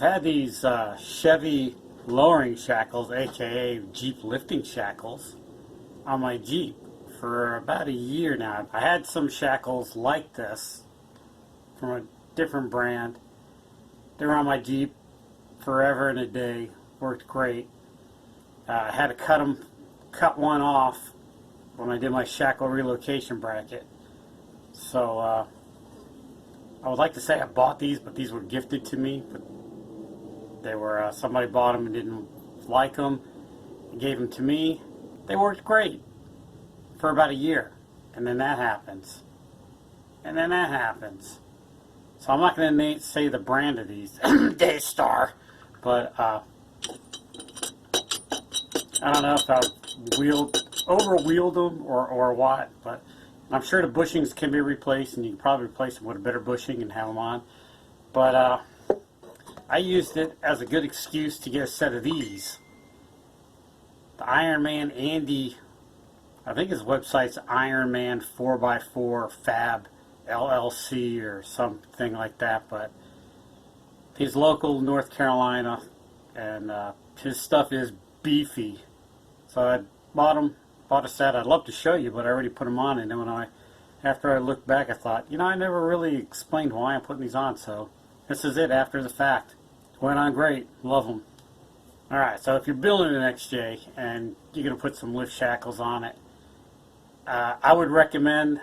had these Chevy lowering shackles, aka Jeep lifting shackles, on my Jeep for about a year now. I had some shackles like this from a different brand. They were on my Jeep forever and a day. Worked great. I had to cut one off when I did my shackle relocation bracket. So I would like to say I bought these, but these were gifted to me. But they were somebody bought them and didn't like them and gave them to me. They worked great for about a year, and then that happens, and then that happens. So I'm not going to say the brand of these, Daystar, but I don't know if I over-wheeled them or what, but I'm sure the bushings can be replaced, and you can probably replace them with a better bushing and have them on. But I used it as a good excuse to get a set of these. The Ironman Andy, I think his website's Ironman 4x4 Fab LLC or something like that, but he's local North Carolina, and his stuff is beefy. So I bought a set. I'd love to show you, but I already put them on, and then after I looked back, I thought, I never really explained why I'm putting these on, so this is it after the fact. Went on great. Love them. Alright, so if you're building an XJ and you're going to put some lift shackles on it, I would recommend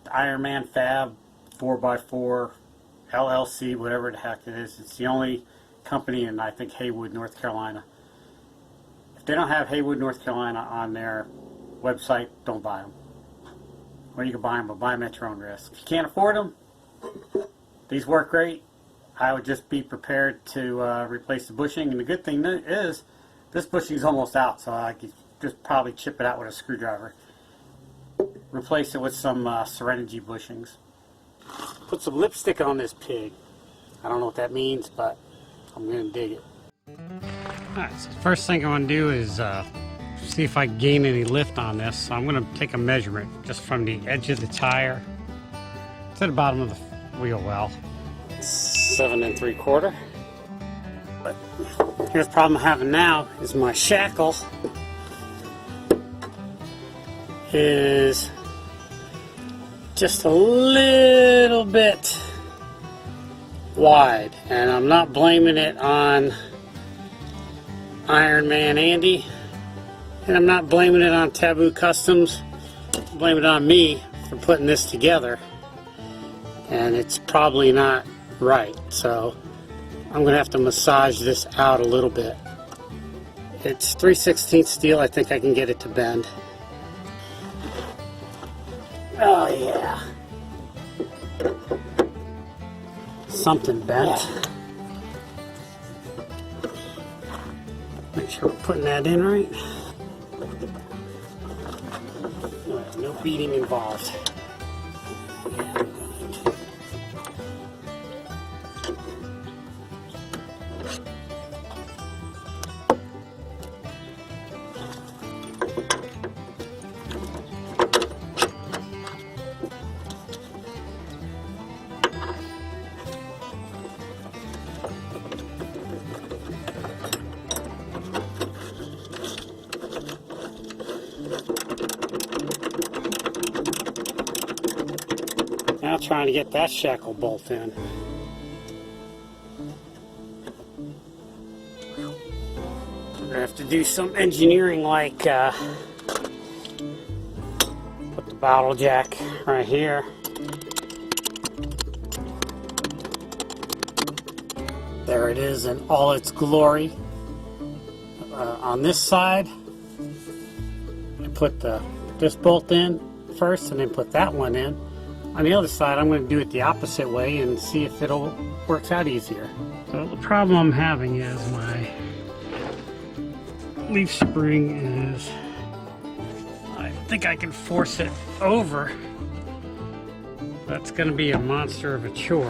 the Ironman Fab 4x4 LLC, whatever the heck it is. It's the only company in, I think, Haywood, North Carolina. If they don't have Haywood, North Carolina on their website, don't buy them. Or you can buy them, but buy them at your own risk. If you can't afford them, these work great. I would just be prepared to replace the bushing. And the good thing is, this bushing is almost out, so I could just probably chip it out with a screwdriver. Replace it with some Serenity bushings. Put some lipstick on this pig. I don't know what that means, but I'm going to dig it. Alright, so the first thing I want to do is see if I gain any lift on this. So I'm going to take a measurement just from the edge of the tire to the bottom of the wheel well. 7 3/4. But here's the problem I'm having now is my shackle is just a little bit wide, and I'm not blaming it on Ironman Andy, and I'm not blaming it on Taboo Customs. I'm blaming it on me for putting this together, and it's probably not right, so I'm going to have to massage this out a little bit. It's 3/16 steel. I think I can get it to bend. Oh yeah, something bent. Make sure we're putting that in right. No beating involved. Now trying to get that shackle bolt in. We're going to have to do some engineering, like put the bottle jack right here. There it is in all its glory. On this side, I put this bolt in first and then put that one in. On the other side, I'm going to do it the opposite way and see if it works out easier. So the problem I'm having is my leaf spring is, I think I can force it over. That's going to be a monster of a chore.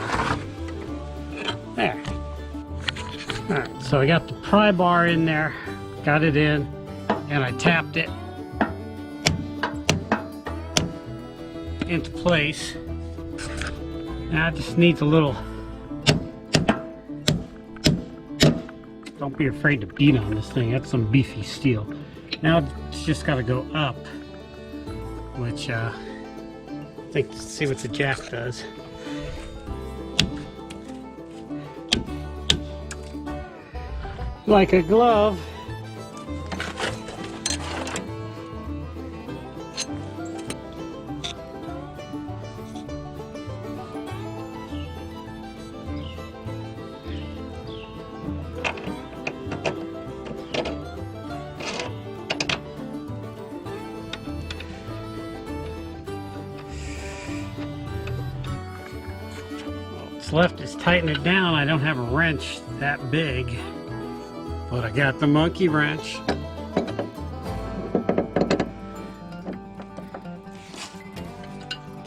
There. Alright, so I got the pry bar in there, got it in, and I tapped it into place. Now it just needs a little Don't be afraid to beat on this thing. That's some beefy steel. Now it's just got to go up, which I think, see what the jack does. Like a glove. What's left is tighten it down. I don't have a wrench that big, but I got the monkey wrench.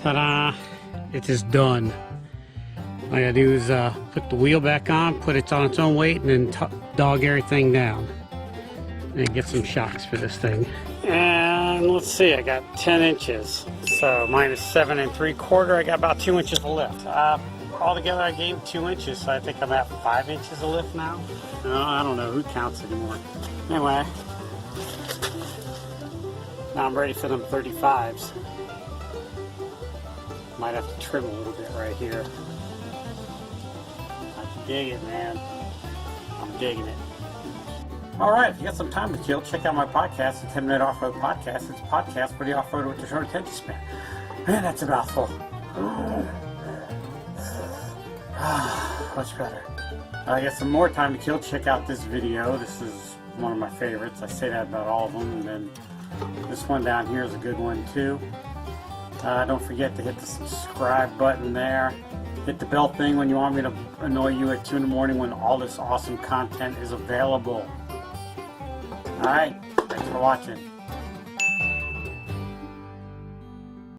Ta-da! It is done. All I gotta do is put the wheel back on, put it on its own weight, and then dog everything down. And get some shocks for this thing. And let's see, I got 10 inches. So minus 7 3/4, I got about 2 inches of lift. Altogether I gained 2 inches, so I think I'm at 5 inches of lift now. I don't know, who counts anymore. Anyway, now I'm ready for them 35s. Might have to trim a little bit right here. I dig it, man. I'm digging it. Alright, if you got some time to kill, check out my podcast, the 10-Minute Off-Road Podcast. It's a podcast for the off-roader with a short attention span. Man, that's a mouthful. Much better. I got some more time to kill. Check out this video. This is one of my favorites. I say that about all of them. And then this one down here is a good one too. Don't forget to hit the subscribe button there. Hit the bell thing when you want me to annoy you at 2 in the morning when all this awesome content is available. Alright, thanks for watching.